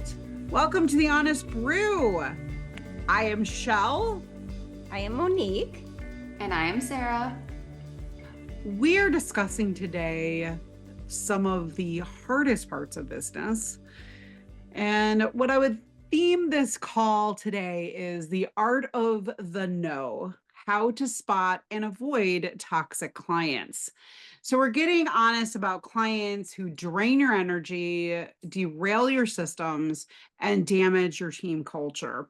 podcast. Welcome to the Honest Brew. I am Cheale. I am Monique. And I am Sara. We are discussing today some of the hardest parts of business. And what I would theme this call today is the art of the no, how to spot and avoid toxic clients. So we're getting honest about clients who drain your energy, derail your systems, and damage your team culture.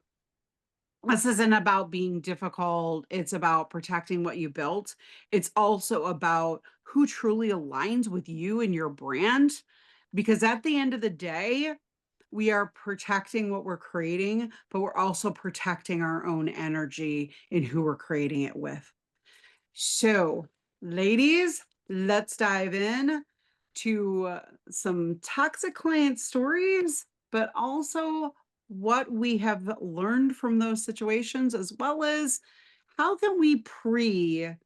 This isn't about being difficult. It's about protecting what you built. It's also about who truly aligns with you and your brand. Because at the end of the day, we are protecting what we're creating, but we're also protecting our own energy in who we're creating it with. So, ladies, let's dive in to some toxic client stories, but also what we have learned from those situations, as well as how can we protect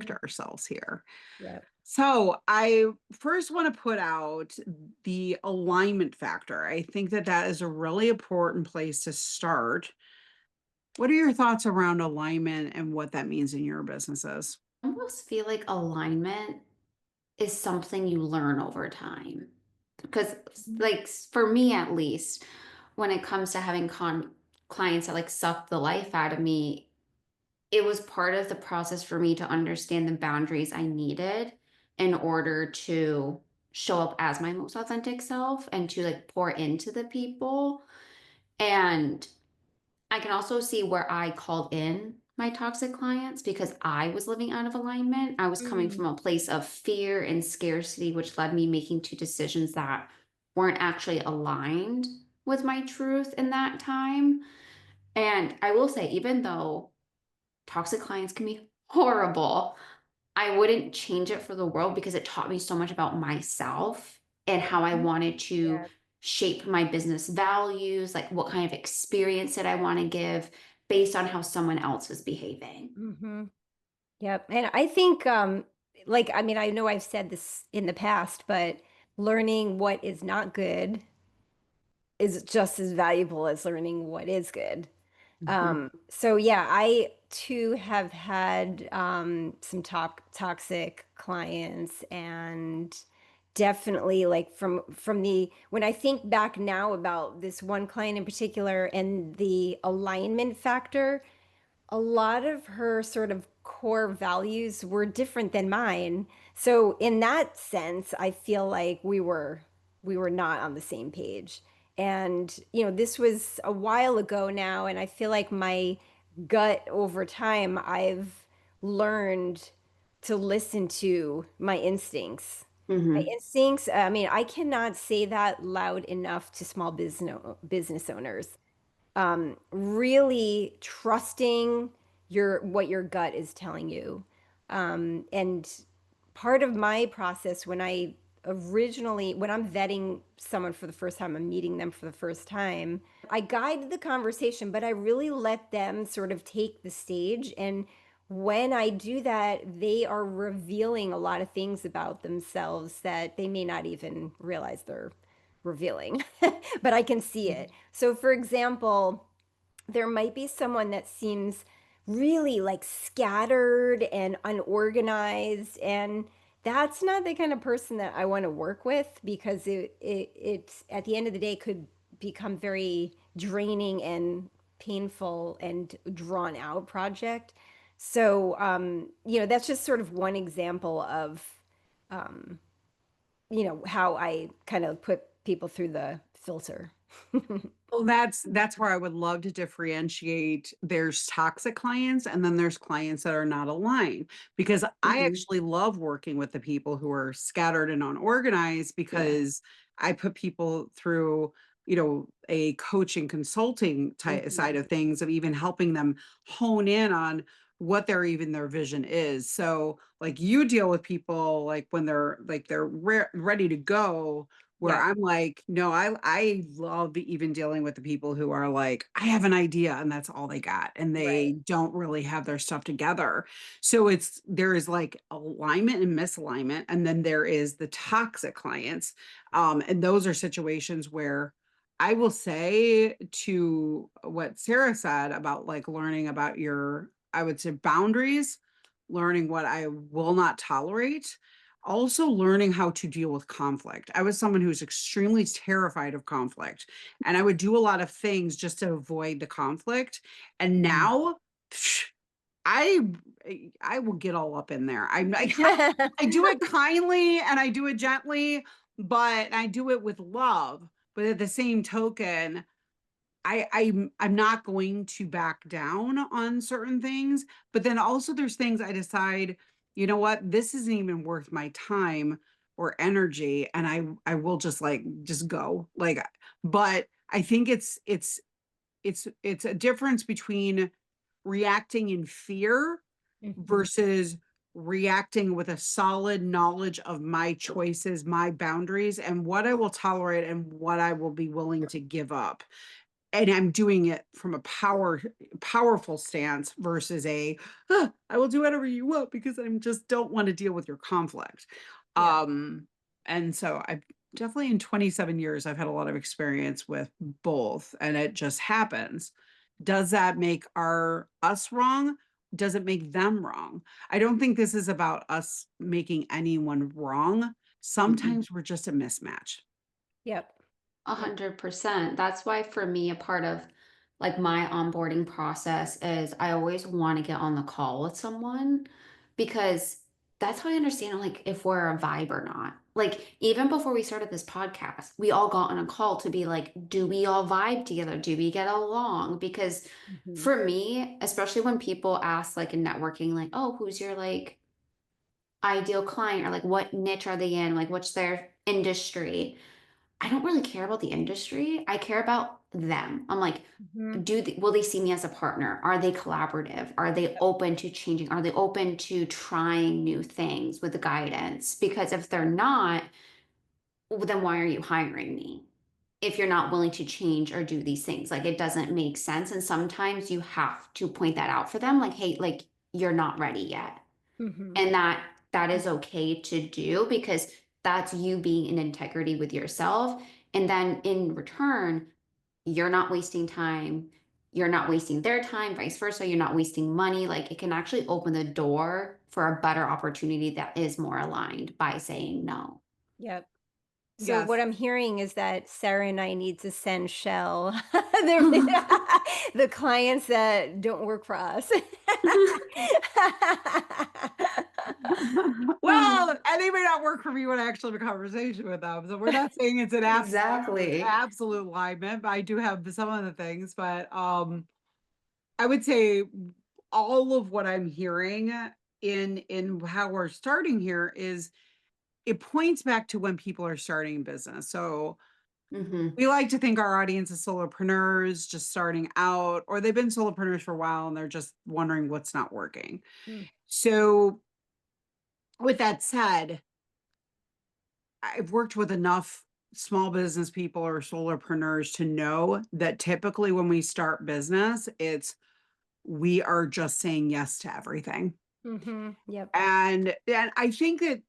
ourselves here. Yep. So I first want to put out the alignment factor. I think that is a really important place to start. What are your thoughts around alignment and what that means in your businesses? I almost feel like alignment is something you learn over time. Because, like, for me at least, when it comes to having clients that like suck the life out of me, it was part of the process for me to understand the boundaries I needed in order to show up as my most authentic self and to like pour into the people. And I can also see where I called in my toxic clients because I was living out of alignment. I was coming from a place of fear and scarcity, which led me making two decisions that weren't actually aligned with my truth in that time. And I will say, even though toxic clients can be horrible, I wouldn't change it for the world because it taught me so much about myself and how I wanted to Yeah. shape my business values, like what kind of experience did I want to give based on how someone else was behaving. Mm-hmm. Yep. And I think, I know I've said this in the past, but learning what is not good is just as valuable as learning what is good. Mhm. So yeah, I too have had some toxic clients, and definitely like from the when I think back now about this one client in particular and the alignment factor, a lot of her sort of core values were different than mine. So in that sense, I feel like we were not on the same page. And this was a while ago now, and I feel like my gut over time, I've learned to listen to my instincts. My Mm-hmm. instincts, I mean, I cannot say that loud enough to small business owners. Really trusting what your gut is telling you. And part of my process when I'm vetting someone for the first time, I'm meeting them for the first time, I guide the conversation, but I really let them sort of take the stage. And when I do that, they are revealing a lot of things about themselves that they may not even realize they're revealing, but I can see it. So, for example, there might be someone that seems really like scattered and unorganized, and that's not the kind of person that I want to work with because it's at the end of the day could become very draining and painful and drawn out project. So that's just sort of one example of um, how I kind of put people through the filter. Well, that's where I would love to differentiate. There's toxic clients and then there's clients that are not aligned, because I Mm-hmm. actually love working with the people who are scattered and unorganized, Yeah. because I put people through, a coaching consulting side Mm-hmm. of things, of even helping them hone in on what their vision is. So like you deal with people like when they're ready to go, where Yep. I'm like, no, I love even dealing with the people who are like, I have an idea and that's all they got. And they Right. don't really have their stuff together. So there is like alignment and misalignment. And then there is the toxic clients. And those are situations where I will say to what Sara said about like learning about I would say boundaries, learning what I will not tolerate, also learning how to deal with conflict. I was someone who was extremely terrified of conflict, and I would do a lot of things just to avoid the conflict. And now I I will get all up in there. I do it kindly and I do it gently, but I do it with love. But at the same token, I'm not going to back down on certain things, but then also there's things I decide, you know what, this isn't even worth my time or energy, and I will just like just go. Like, but I think it's a difference between reacting in fear Mhm. versus reacting with a solid knowledge of my choices, my boundaries, and what I will tolerate and what I will be willing to give up. And I'm doing it from a powerful stance versus I will do whatever you want because I just don't want to deal with your conflict. Yep. And so I've definitely in 27 years, I've had a lot of experience with both, and it just happens. Does that make us wrong? Does it make them wrong? I don't think this is about us making anyone wrong. Mm-mm. Sometimes we're just a mismatch. Yep. Yep. 100%. That's why for me, a part of like my onboarding process is I always want to get on the call with someone because that's how I understand like if we're a vibe or not. Like even before we started this podcast, we all got on a call to be like, do we all vibe together? Do we get along? Because Mhm. for me, especially when people ask like in networking, like, oh, who's your like ideal client or like what niche are they in? Like what's their industry? I don't really care about the industry. I care about them. I'm like, Mhm. will they see me as a partner? Are they collaborative? Are they open to changing? Are they open to trying new things with the guidance? Because if they're not, well, then why are you hiring me? If you're not willing to change or do these things, like it doesn't make sense. And sometimes you have to point that out for them, like, hey, like you're not ready yet. Mhm. And that is okay to do because that's you being in integrity with yourself. And then in return, you're not wasting time, you're not wasting their time, vice versa, you're not wasting money. Like it can actually open the door for a better opportunity that is more aligned by saying no. Yep. So Yes. what I'm hearing is that Sarah and I need to send Shell the clients that don't work for us. Well, and they may not work for me when I actually have a conversation with them. So we're not saying it's an Exactly. absolute alignment, but I do have some of the things. But I would say all of what I'm hearing in how we're starting here is it points back to when people are starting business. So Hmm. we like to think our audience is solopreneurs just starting out, or they've been solopreneurs for a while and they're just wondering what's not working. Mm. So with that said, I've worked with enough small business people or solopreneurs to know that typically when we start business, we are just saying yes to everything. Mhm. Yep. And I think that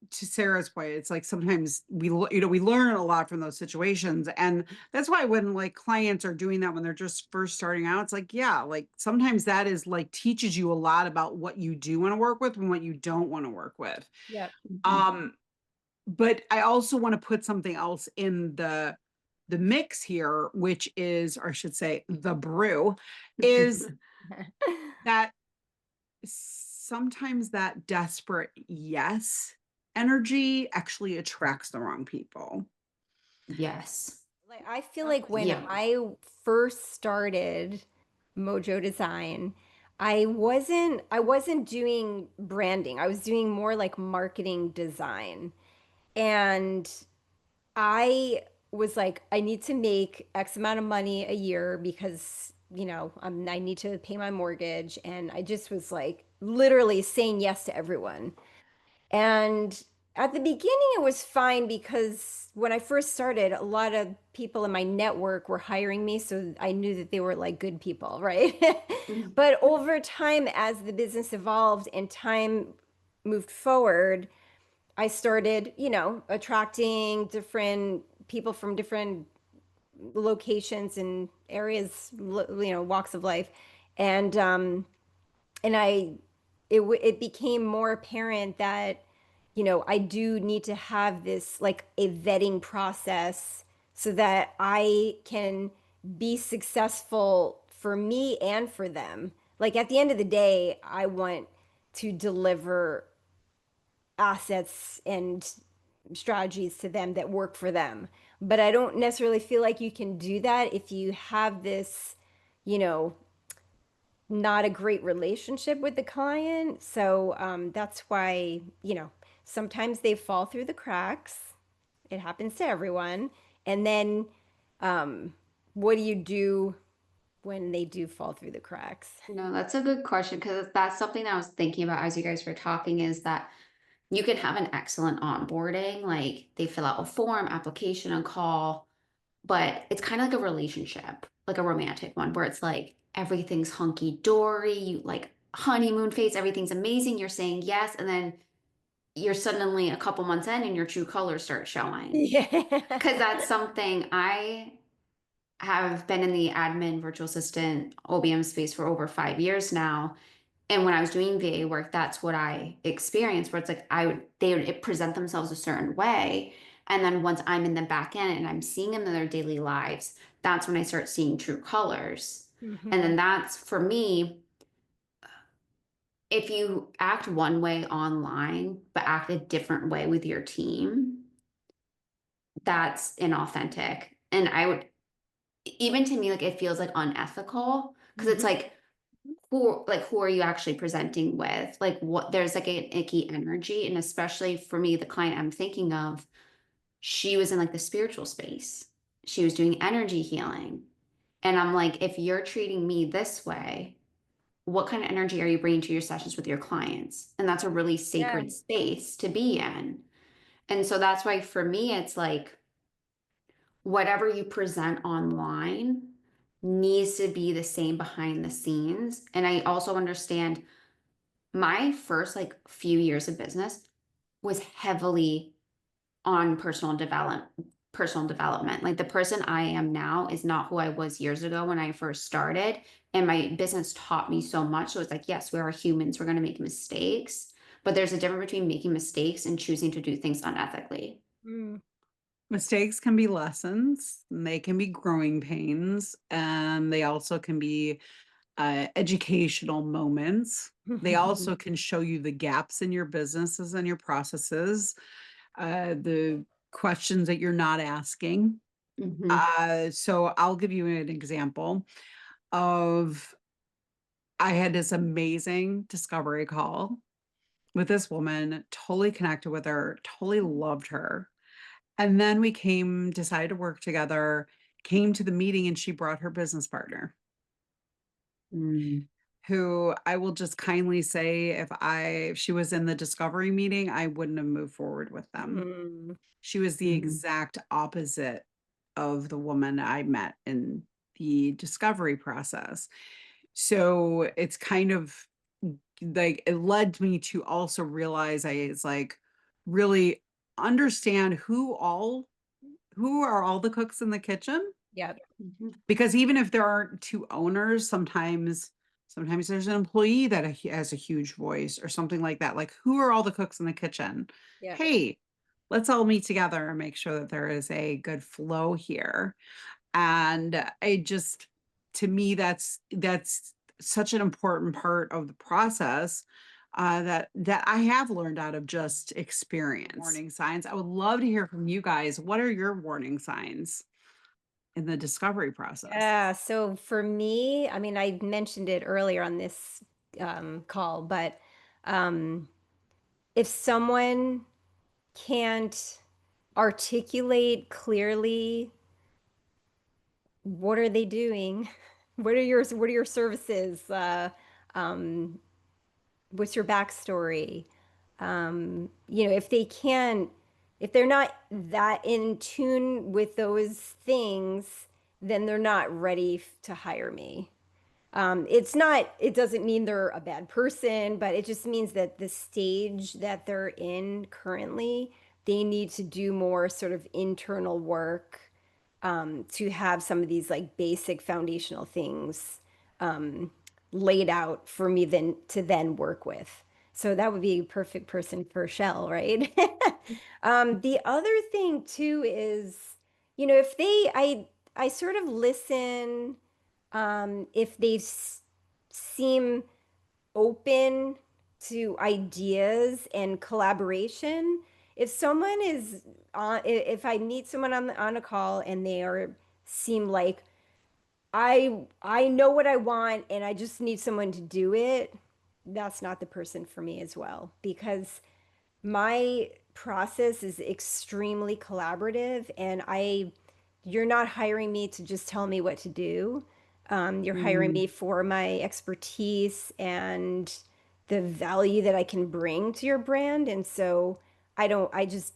to Sarah's point, it's like sometimes we learn a lot from those situations, and that's why when like clients are doing that when they're just first starting out, it's like yeah, like sometimes that is like teaches you a lot about what you do want to work with and what you don't want to work with. Yep. Um, but I also want to put something else in the mix here, which is, or I should say, the brew, is that sometimes that desperate yes energy actually attracts the wrong people. Yes. Like I feel like when Yeah. I first started Mojo Design, I wasn't doing branding. I was doing more like marketing design. And I was like, I need to make X amount of money a year because, I need to pay my mortgage. And I just was like literally saying yes to everyone. And At the beginning, it was fine because when I first started, a lot of people in my network were hiring me, so I knew that they were like good people, right? Mm. But over time, as the business evolved and time moved forward, I started, attracting different people from different locations and areas, walks of life. And it became more apparent that I do need to have this like a vetting process so that I can be successful for me and for them. Like at the end of the day, I want to deliver assets and strategies to them that work for them. But I don't necessarily feel like you can do that if you have this, you know, not a great relationship with the client. So that's why, sometimes they fall through the cracks. It happens to everyone. And then what do you do when they do fall through the cracks? No, that's a good question because that's something I was thinking about as you guys were talking is that you can have an excellent onboarding, like they fill out a form, application, a call, but it's kind of like a relationship, like a romantic one, where it's like everything's hunky dory, you like honeymoon phase, everything's amazing, you're saying yes, and then you're suddenly a couple months in and your true colors start showing. Yeah. Because that's something I have been in the admin virtual assistant OBM space for over 5 years now. And when I was doing VA work, that's what I experienced, where it's like they would present themselves a certain way. And then once I'm in the back end and I'm seeing them in their daily lives, that's when I start seeing true colors. And Hmm. then that's for me, if you act one way online, but act a different way with your team, that's inauthentic. And I would, even to me, like it feels like unethical because it's Hmm. like, who are you actually presenting with? Like what there's like an icky energy. And especially for me, the client I'm thinking of, she was in like the spiritual space. She was doing energy healing. And I'm like, if you're treating me this way, what kind of energy are you bringing to your sessions with your clients? And that's a really Yeah. sacred space to be in. And so that's why for me, it's like whatever you present online needs to be the same behind the scenes. And I also understand my first like few years of business was heavily on personal development. Like the person I am now is not who I was years ago when I first started. And my business taught me so much. So it's like, yes, we are humans, we're going to make mistakes. But there's a difference between making mistakes and choosing to do things unethically. Mm. Mistakes can be lessons, and they can be growing pains, and they also can be educational moments. They also can show you the gaps in your businesses and your processes, the questions that you're not asking. Hmm. So I'll give you an example of I had this amazing discovery call with this woman, totally connected with her, totally loved her. And then we decided to work together, came to the meeting, and she brought her business partner, Mm. who I will just kindly say, if she was in the discovery meeting, I wouldn't have moved forward with them. Mm. She was the Mhm. exact opposite of the woman I met in the discovery process. So it's kind of like it led me to also realize it's like really understand who are all the cooks in the kitchen, Yeah. Mhm. because even if there aren't two owners, sometimes there's an employee that has a huge voice or something like that. Like, who are all the cooks in the kitchen? Yeah. Hey, let's all meet together and make sure that there is a good flow here. And I just, to me, that's such an important part of the process, that I have learned out of just experience. Warning signs. I would love to hear from you guys. What are your warning signs in the discovery process? Yeah. So for me, I mean, I mentioned it earlier on this call, but um, if someone can't articulate clearly what are they doing, what are your services, um, what's your backstory, If they can't, if they're not that in tune with those things, then they're not ready to hire me. It doesn't mean they're a bad person, but it just means that the stage that they're in currently, they need to do more sort of internal work to have some of these like basic foundational things um, laid out for me then work with. So that would be a perfect person for Shell, right? The other thing too is, if I sort of listen, if seem open to ideas and collaboration. If someone is if I meet someone on a call and they seem like I know what I want and I just need someone to do it, that's not the person for me as well, because my process is extremely collaborative, and you're not hiring me to just tell me what to do. You're hiring Mm. me for my expertise and the value that I can bring to your brand. And so I just,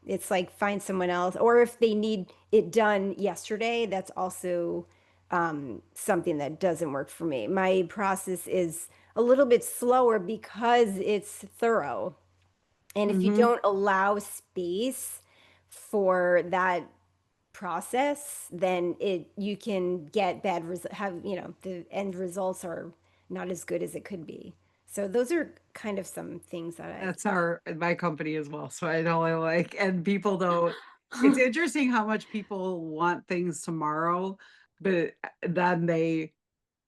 it's like find someone else. Or if they need it done yesterday, that's also something that doesn't work for me. My process is a little bit slower because it's thorough. And if you Hmm. don't allow space for that process, then you can get the end results are not as good as it could be. So those are kind of some things that I've That's my company as well. So I know I like, and people don't, it's interesting how much people want things tomorrow, but then I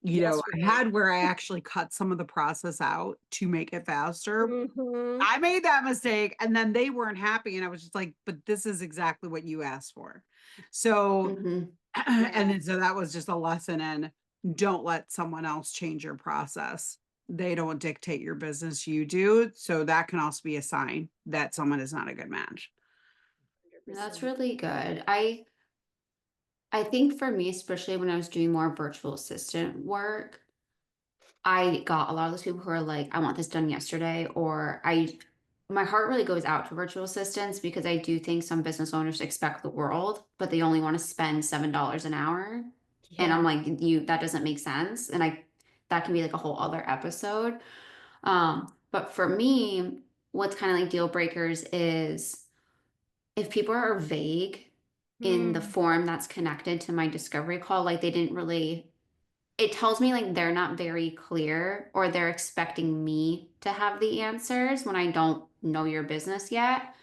yesterday. had where I actually cut some of the process out to make it faster. Hmm. I made that mistake and then they weren't happy. And I was just like, but this is exactly what you asked for. So, Mhm. and Yeah, then so that was just a lesson in don't let someone else change your process. They don't dictate your business, you do. So that can also be a sign that someone is not a good match. 'That's 100%. really good. I think for me, especially when I was doing more virtual assistant work, I got a lot of those people who are like, I want this done yesterday, or my heart really goes out to virtual assistants because I do think some business owners expect the world, but they only want to spend $7 an hour. And I'm Yeah. like, that doesn't make sense. And that can be like a whole other episode. But for me, what's kind of like deal breakers is if people are vague in the Mm. form that's connected to my discovery call, like they didn't really, it tells me like they're not very clear or they're expecting me to have the answers when I don't know your business yet.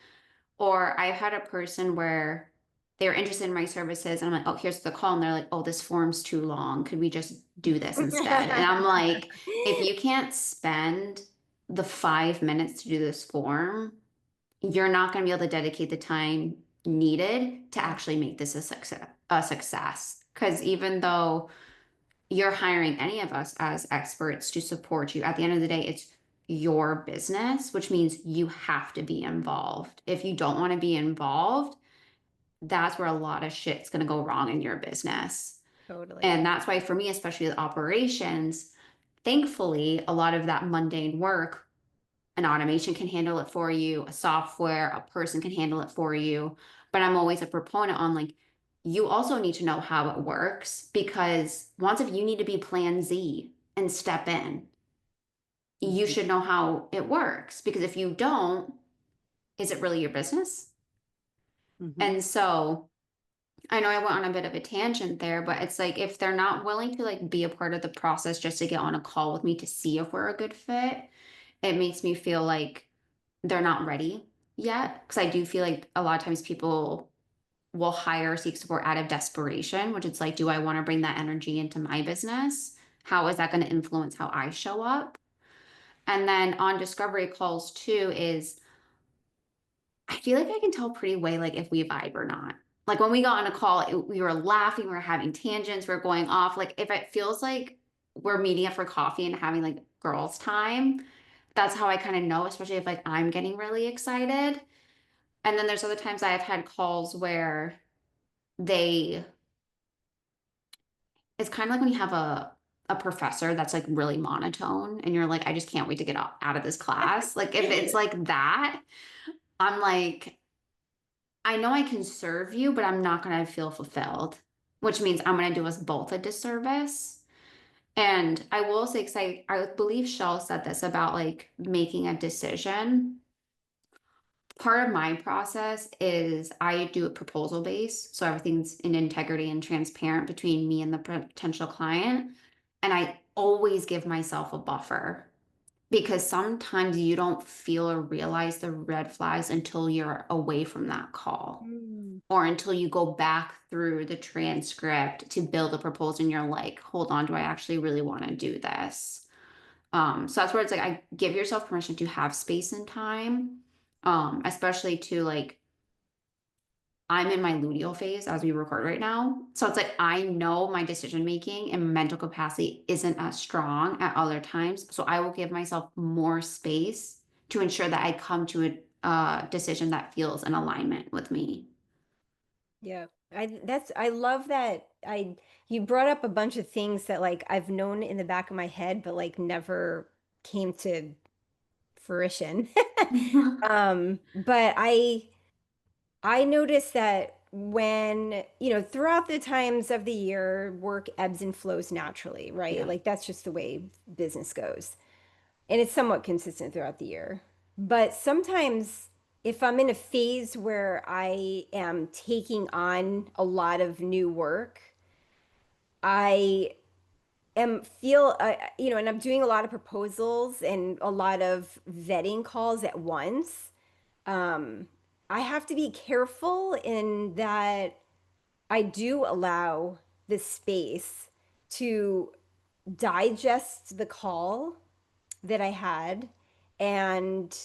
Or I've had a person where they're interested in my services and I'm like, oh, here's the call. And they're like, oh, this form's too long. Could we just do this instead? And I'm like, if you can't spend the 5 minutes to do this form, you're not going to be able to dedicate the time needed to Yeah, actually make this a success. Because even though you're hiring any of us as experts to support you, at the end of the day, it's your business, which means you have to be involved. If you don't want to be involved, that's where a lot of shit's going to go wrong in your business. totally. And that's why, for me, especially with operations, thankfully, a lot of that mundane work, an automation can handle it for you, a software, a person can handle it for you. But I'm always a proponent on like, you also need to know how it works because once if you need to be plan Z and step in, you Mhm. should know how it works because if you don't, is it really your business? Mhm. And so I know I went on a bit of a tangent there, but it's like if they're not willing to like be a part of the process just to get on a call with me to see if we're a good fit, it makes me feel like they're not ready yet. Because I do feel like a lot of times people will hire or seek support out of desperation, which it's like, do I want to bring that energy into my business? How is that going to influence how I show up? And then on discovery calls too is I feel like I can tell pretty way like if we vibe or not. Like when we got on a call, we were laughing, we were having tangents, we are going off. Like if it feels like we're meeting up for coffee and having like girls' time, that's how I kind of know, especially if like I'm getting really excited. And then there's other times I've had calls where they, it's kind of like when you have a professor that's like really monotone and you're like, I just can't wait to get out of this class. Like if it's like that, I'm like, I know I can serve you, but I'm not going to feel fulfilled, which means I'm going to do us both a disservice. And I will say, because I believe Cheale said this about like making a decision. Part of my process is I do a proposal base. So everything's in integrity and transparent between me and the potential client. And I always give myself a buffer because sometimes you don't feel or realize the red flags until you're away from that call Mm. or until you go back through the transcript to build a proposal and you're like, hold on, do I actually really want to do this? So that's where it's like I give yourself permission to have space and time, especially to like I'm in my luteal phase as we record right now. So it's like I know my decision making and mental capacity isn't as strong at other times. So I will give myself more space to ensure that I come to a decision that feels in alignment with me. Yeah. I love that you brought up a bunch of things that like I've known in the back of my head but like never came to fruition. But I noticed that when, throughout the times of the year, work ebbs and flows naturally, right? Yeah. Like that's just the way business goes. And it's somewhat consistent throughout the year. But sometimes if I'm in a phase where I am taking on a lot of new work, I and I'm doing a lot of proposals and a lot of vetting calls at once. um, I have to be careful in that I do allow the space to digest the call that I had and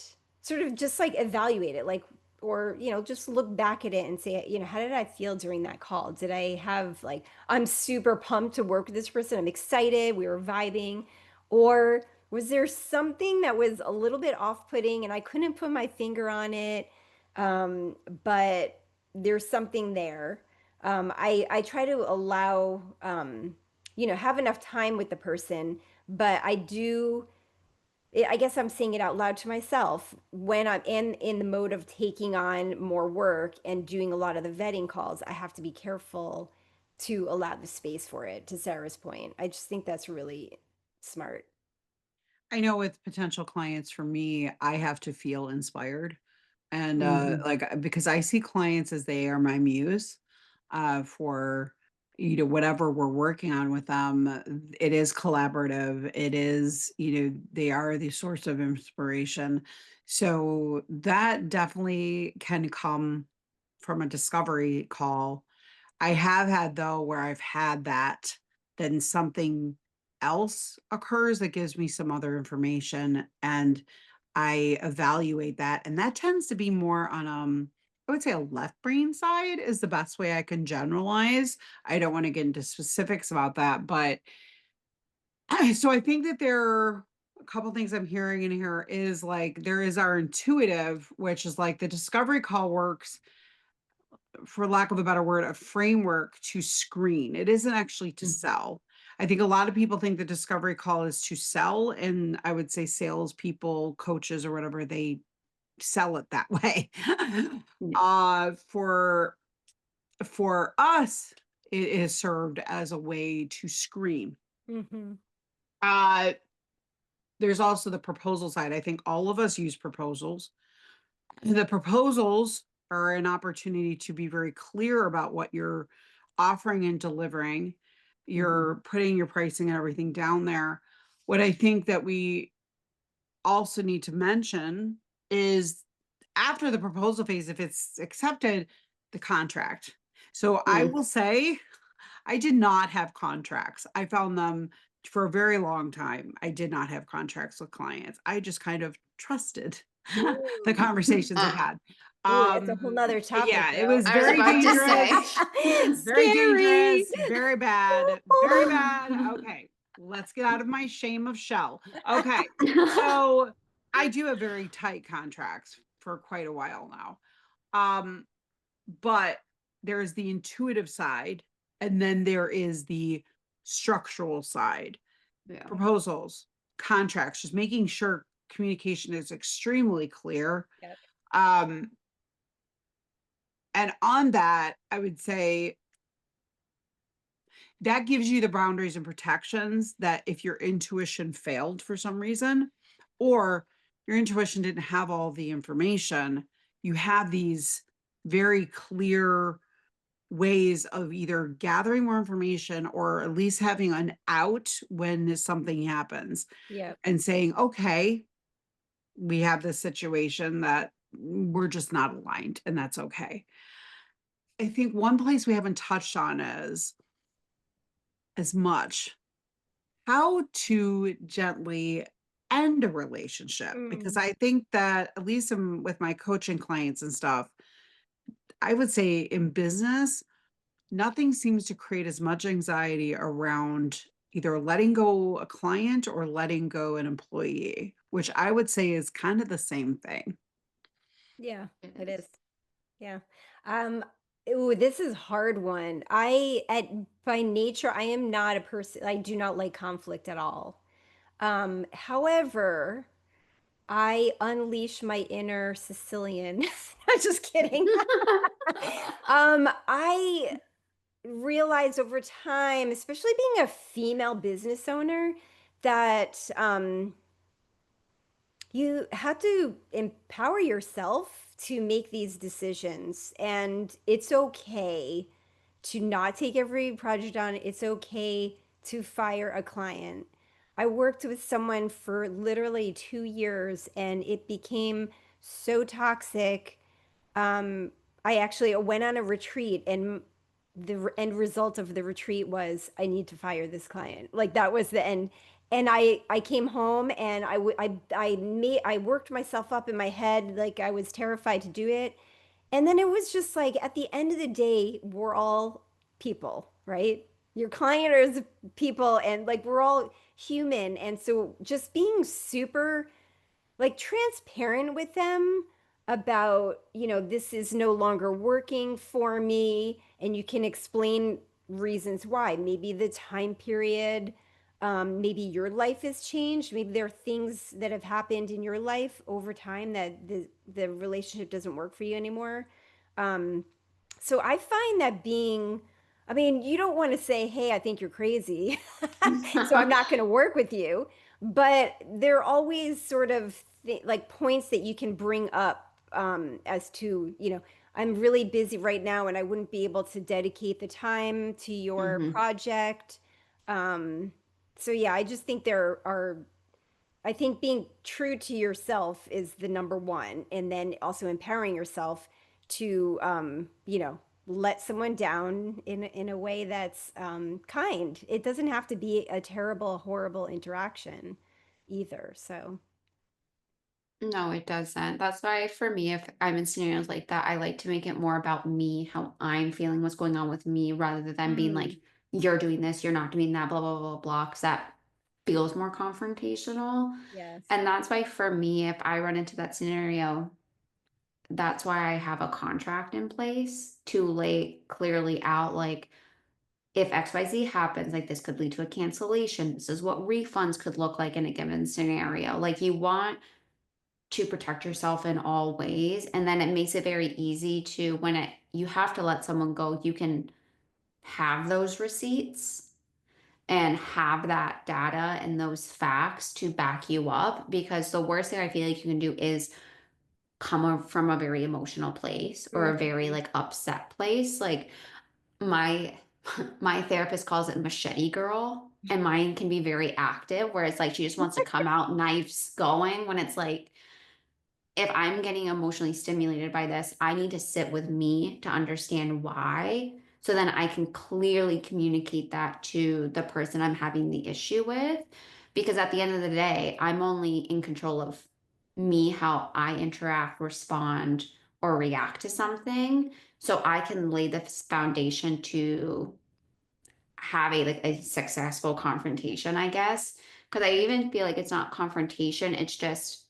sort of just like evaluate it, like, or, just look back at it and say, how did I feel during that call? Did I have like, I'm super pumped to work with this person. I'm excited. We were vibing. Or was there something that was a little bit off-putting and I couldn't put my finger on it? But there's something there. I try to allow, have enough time with the person, but I guess I'm saying it out loud to myself when I'm in the mode of taking on more work and doing a lot of the vetting calls. I have to be careful to allow the space for it, to Sarah's point. I just think that's really smart. I know with potential clients for me, I have to feel inspired. And Mhm. because I see clients as they are my muse for whatever we're working on with them. It is collaborative. It is, they are the source of inspiration. So that definitely can come from a discovery call. I have had though where I've had that, then something else occurs that gives me some other information and I evaluate that. And that tends to be more on I would say a left brain side is the best way I can generalize. I don't want to get into specifics about that, but so I think that there are a couple things I'm hearing in here is like there is our intuitive, which is like the discovery call works for lack of a better word, a framework to screen. It isn't actually to sell. I think a lot of people think the discovery call is to sell, and I would say salespeople, coaches, or whatever, they sell it that way. Yeah. For us, it is served as a way to screen. Mm-hmm. Uh, there's also the proposal side. I think all of us use proposals. The proposals are an opportunity to be very clear about what you're offering and delivering. Mhm. You're putting your pricing and everything down there. What I think that we also need to mention is after the proposal phase, if it's accepted, the contract. So I Mm. will say I did not have contracts. I found them for a very long time. I did not have contracts with clients. I just kind of trusted the Ooh. conversations I had. Ooh, that's a whole nother topic, Yeah, it girl. was I was very about to dangerous, say. very Scary. dangerous, very bad, very bad. Okay, let's get out of my shame of shell. Okay, so I do have very tight contracts for quite a while now. Um, but there's the intuitive side, and then there is the structural side. Yeah. proposals, contracts, just making sure communication is extremely clear. Yep. Um, and on that, I would say that gives you the boundaries and protections that if your intuition failed for some reason, or your intuition didn't have all the information, you have these very clear ways of either gathering more information or at least having an out when something happens Yep. and saying, okay, we have this situation that we're just not aligned, and that's okay. I think one place we haven't touched on is as much how to gently end a relationship, because Mm. I think that at least with my coaching clients and stuff, I would say in business, nothing seems to create as much anxiety around either letting go a client or letting go an employee, which I would say is kind of the same thing. Yeah, It it is. is. Yeah. Um, ooh, this is a hard one. I at by nature, I am not a person, I do not like conflict at all. However, I unleash my inner Sicilian. I'm just kidding. I realized over time, especially being a female business owner, that you have to empower yourself to make these decisions. And it's okay to not take every project on. It's okay to fire a client. I worked with someone for literally 2 years and it became so toxic. um, I actually went on a retreat, and the end result of the retreat was I need to fire this client. Like that was the end. And I came home and I worked myself up in my head like I was terrified to do it. And then it was just like at the end of the day, we're all people, right? Your client is people, and like we're all human. And so just being super like transparent with them about, this is no longer working for me, and you can explain reasons why. Maybe the time period, maybe your life has changed, maybe there are things that have happened in your life over time that the relationship doesn't work for you anymore. um, so I find that being, I mean, you don't want to say, hey, I think you're crazy, so I'm not going to work with you. But there are always sort of like points that you can bring up, as to, I'm really busy right now and I wouldn't be able to dedicate the time to your Hmm. project. Um, so yeah, I just think there are, I think being true to yourself is the number one, and then also empowering yourself to, let someone down in a way that's kind. It doesn't have to be a terrible, horrible interaction either. So, No, it doesn't. That's why for me, if I'm in scenarios like that, I like to make it more about me, how I'm feeling, what's going on with me, rather than being like, mm, you're doing this, you're not doing that, blah, blah, blah, blah, because that feels more confrontational. yes. And that's why for me, if I run into that scenario, that's why I have a contract in place to lay clearly out, like, if XYZ happens, like this could lead to a cancellation. This is what refunds could look like in a given scenario. Like, you want to protect yourself in all ways. And then it makes it very easy to, when you have to let someone go, you can have those receipts and have that data and those facts to back you up. Because the worst thing I feel like you can do is from a very emotional place or a very Mhm. like upset place. Like, my my therapist calls it machete girl, and mine can be very active where it's like she just wants to come out knives going, when it's like, if I'm getting emotionally stimulated by this, I need to sit with me to understand why. So then I can clearly communicate that to the person I'm having the issue with. Because at the end of the day, I'm only in control of me, how I interact, respond, or react to something. So I can lay this foundation to have a successful confrontation, I guess. Because I even feel like it's not confrontation, it's just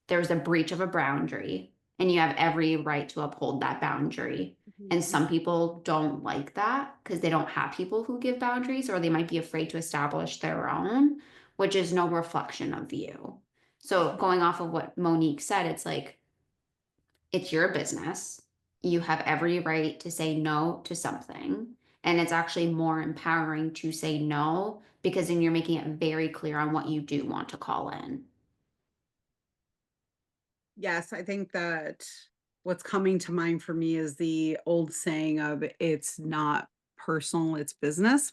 there's a breach of a boundary and you have every right to uphold that boundary. And Mhm. some people don't like that because they don't have people who give boundaries, or they might be afraid to establish their own, which is no reflection of you. So going off of what Monique said, it's like, it's your business. You have every right to say no to something. And it's actually more empowering to say no, because then you're making it very clear on what you do want to call in. Yes, I think that what's coming to mind for me is the old saying of it's not personal, it's business.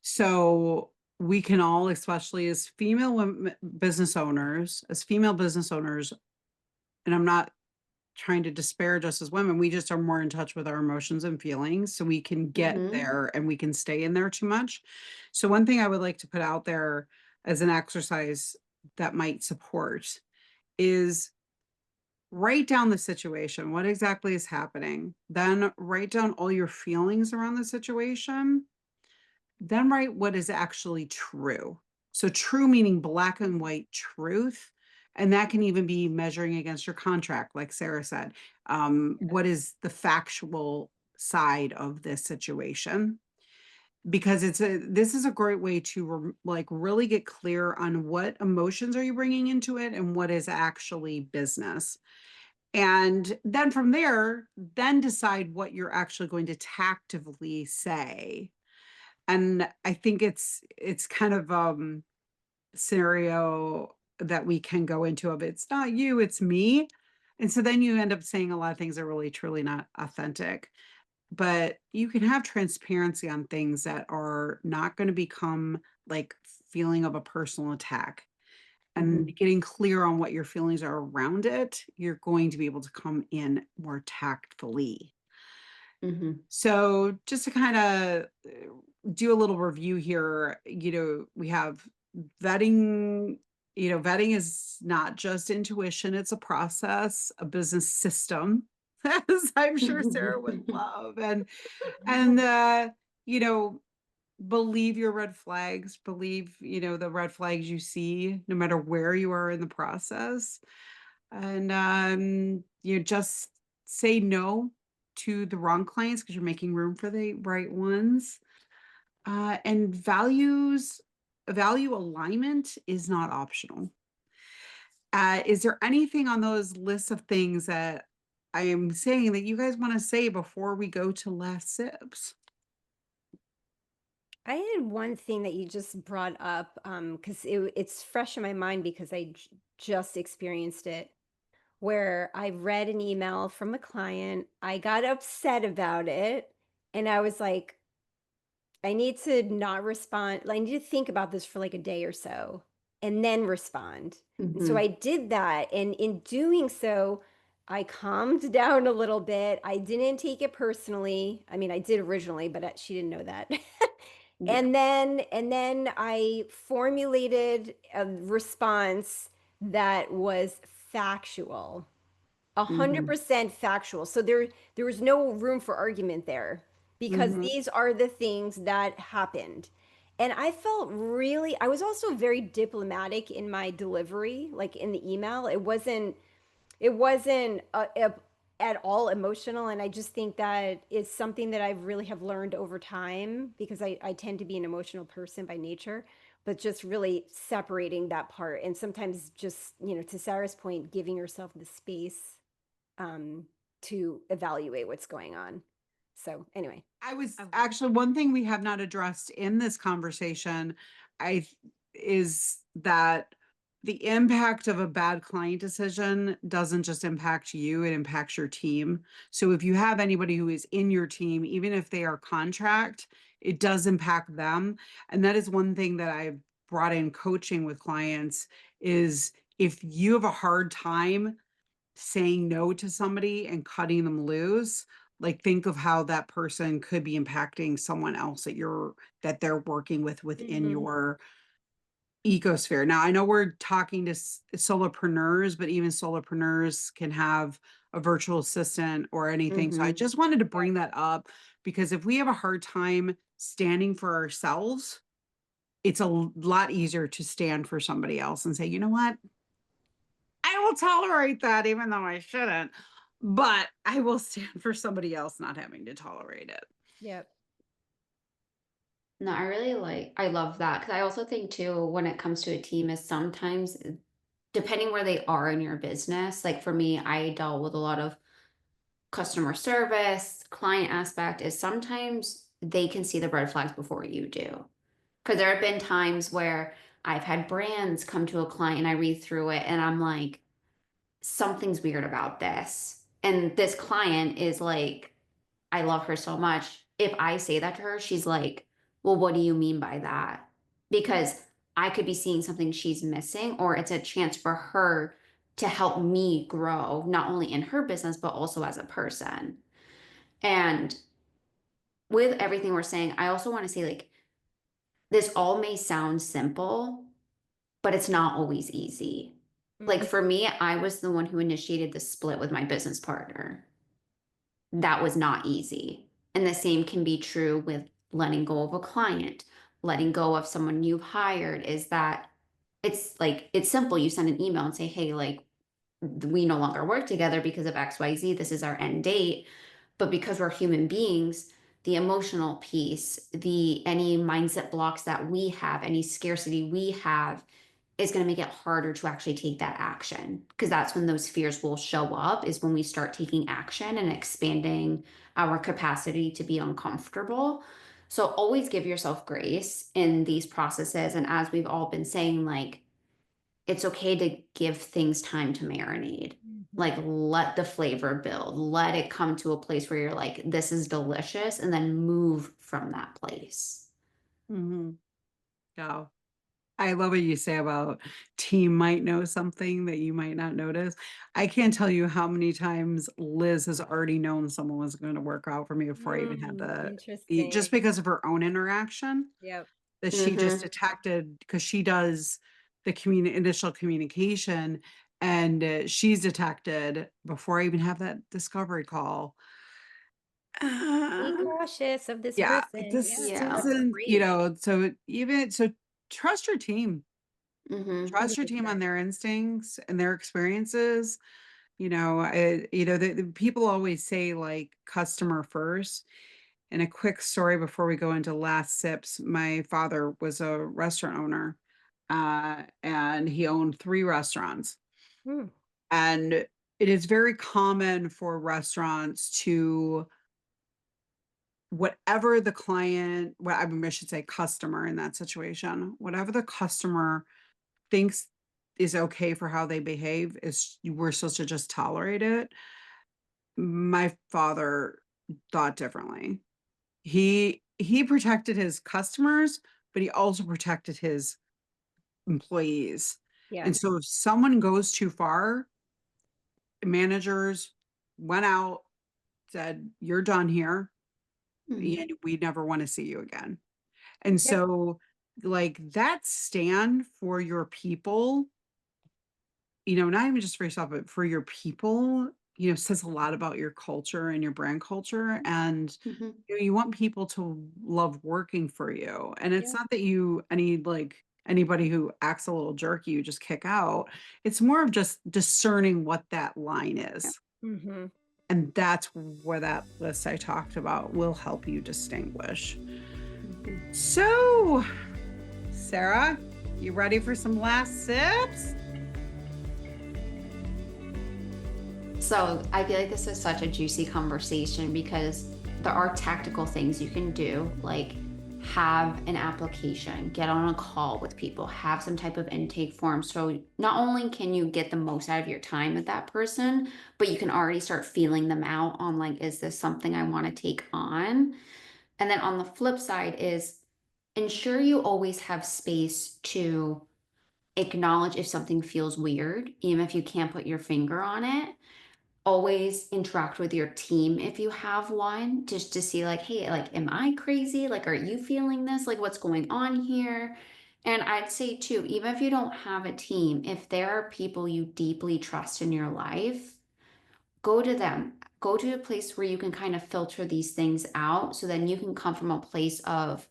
So we can all, especially as business owners, and I'm not trying to disparage us as women, we just are more in touch with our emotions and feelings. So we can get Mm-hmm. there and we can stay in there too much. So one thing I would like to put out there as an exercise that might support is write down the situation. What exactly is happening? Then write down all your feelings around the situation. Then write what is actually true. So true meaning black and white truth. And that can even be measuring against your contract, like Sara said. What is the factual side of this situation? Because this is a great way to like really get clear on what emotions are you bringing into it and what is actually business. And then from there, then decide what you're actually going to tactively say. And I think it's kind of scenario that we can go into of it's not you, it's me. And so then you end up saying a lot of things that are really truly not authentic. But you can have transparency on things that are not going to become like feeling of a personal attack. And Mm-hmm. getting clear on what your feelings are around it, you're going to be able to come in more tactfully. Mm-hmm. So just to kind of do a little review here, we have vetting. Vetting is not just intuition, it's a process, a business system, as I'm sure Sara would love. And you know, believe your red flags, believe, the red flags you see, no matter where you are in the process. And you just say no to the wrong clients because you're making room for the right ones. And value alignment is not optional. Is there anything on those lists of things that I am saying that you guys want to say before we go to last sips? I had one thing that you just brought up because it's fresh in my mind because I just experienced it where I read an email from a client. I got upset about it and I was like, I need to not respond. I need to think about this for like a day or so and then respond. And so Mm-hmm. I did that. And in doing so, I calmed down a little bit. I didn't take it personally. I mean, I did originally, but she didn't know that. Yeah. And then I formulated a response that was factual. A hundred Mm-hmm. percent factual. So there was no room for argument there because Mhm. these are the things that happened. And I felt really, I was also very diplomatic in my delivery, like in the email. It wasn't at all emotional. And I just think that is something that I really have learned over time because I tend to be an emotional person by nature, but just really separating that part. And sometimes just, to Sarah's point, giving yourself the space um, to evaluate what's going on. So anyway, I was actually one thing we have not addressed in this conversation, I is that the impact of a bad client decision doesn't just impact you, it impacts your team. So if you have anybody who is in your team, even if they are contract, it does impact them. And that is one thing that I've brought in coaching with clients is if you have a hard time saying no to somebody and cutting them loose, like think of how that person could be impacting someone else that they're working with within mm-hmm. your ecosphere. Now, I know we're talking to solopreneurs, but even solopreneurs can have a virtual assistant or anything. So I Mm-hmm. just wanted to bring that up because if we have a hard time standing for ourselves, it's a lot easier to stand for somebody else and say, you know what? I will tolerate that even though I shouldn't, but I will stand for somebody else not having to tolerate it. Yep. No, I love that because I also think too, when it comes to a team, is sometimes depending where they are in your business. Like for me, I dealt with a lot of customer service, client aspect, is sometimes they can see the red flags before you do. Because there have been times where I've had brands come to a client and I read through it and I'm like, something's weird about this. And this client is like, I love her so much. If I say that to her, she's like, well, what do you mean by that? Because I could be seeing something she's missing, or it's a chance for her to help me grow, not only in her business, but also as a person. And with everything we're saying, I also want to say, like, this all may sound simple, but it's not always easy. Like, Mhm. for me, I was the one who initiated the split with my business partner. That was not easy. And the same can be true with letting go of a client, letting go of someone you've hired, is that it's like, it's simple. You send an email and say, hey, like, we no longer work together because of XYZ. This is our end date. But because we're human beings, the emotional piece, the any mindset blocks that we have, any scarcity we have, is going to make it harder to actually take that action, because that's when those fears will show up, is when we start taking action and expanding our capacity to be uncomfortable. So always give yourself grace in these processes, and as we've all been saying, like, it's okay to give things time to marinate. Mhm. Like, let the flavor build, let it come to a place where you're like, this is delicious, and then move from that place. Mhm. Yeah. I love what you say about team might know something that you might not notice. I can't tell you how many times Liz has already known someone was going to work out for me before I even had just Interesting. because of her own interaction, Yep. that she just Mm-hmm. detected, because she does the initial communication, and she's detected before I even have that discovery call. Be Uh, cautious of this yeah, person. this Yeah, Yeah. that's isn't, great. so even so, trust your team. Mm-hmm. Trust your team 100%. on their instincts and their experiences. The people always say like customer first. And a quick story before we go into last sips. My father was a restaurant owner, and he owned 3 restaurants. Mm. And it is very common for restaurants to, whatever the client, well, I mean, I should say customer in that situation, whatever the customer thinks is okay for how they behave, is we're supposed to just tolerate it. My father thought differently. He protected his customers, but he also protected his employees. Yeah. And so if someone goes too far, managers went out, said, "You're done here, Mm-hmm. and we never want to see you again." And Yep. so, like, that stand for your people, not even just for yourself, but for your people, says a lot about your culture and your brand culture. And Mm-hmm. you want people to love working for you. And it's Yep. not that anybody who acts a little jerky, you just kick out. It's more of just discerning what that line Yeah. is. Mm-hmm. And that's where that list I talked about will help you distinguish. Mm-hmm. So, Sarah, you ready for some last sips? So I feel like this is such a juicy conversation because there are tactical things you can do, like have an application, get on a call with people, have some type of intake form. So not only can you get the most out of your time with that person, but you can already start feeling them out on, like, is this something I want to take on? And then on the flip side is ensure you always have space to acknowledge if something feels weird, even if you can't put your finger on it. Always interact with your team if you have one, just to see, like, hey, like, am I crazy? Like, are you feeling this? Like, what's going on here? And I'd say too, even if you don't have a team, if there are people you deeply trust in your life, go to them. Go to a place where you can kind of filter these things out, so then you can come from a place of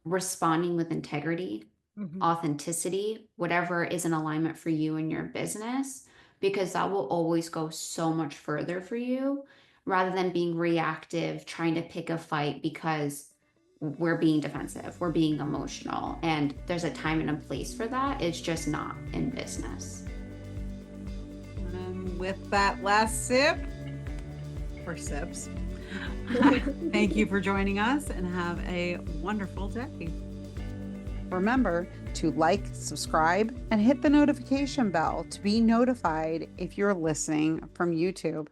responding with integrity, Mm-hmm. authenticity, whatever is in alignment for you and your business, because that will always go so much further for you, rather than being reactive, trying to pick a fight because we're being defensive, we're being emotional, and there's a time and a place for that. It's just not in business. And with that last sip, or sips, thank you for joining us and have a wonderful day. Remember to like, subscribe, and hit the notification bell to be notified if you're listening from YouTube.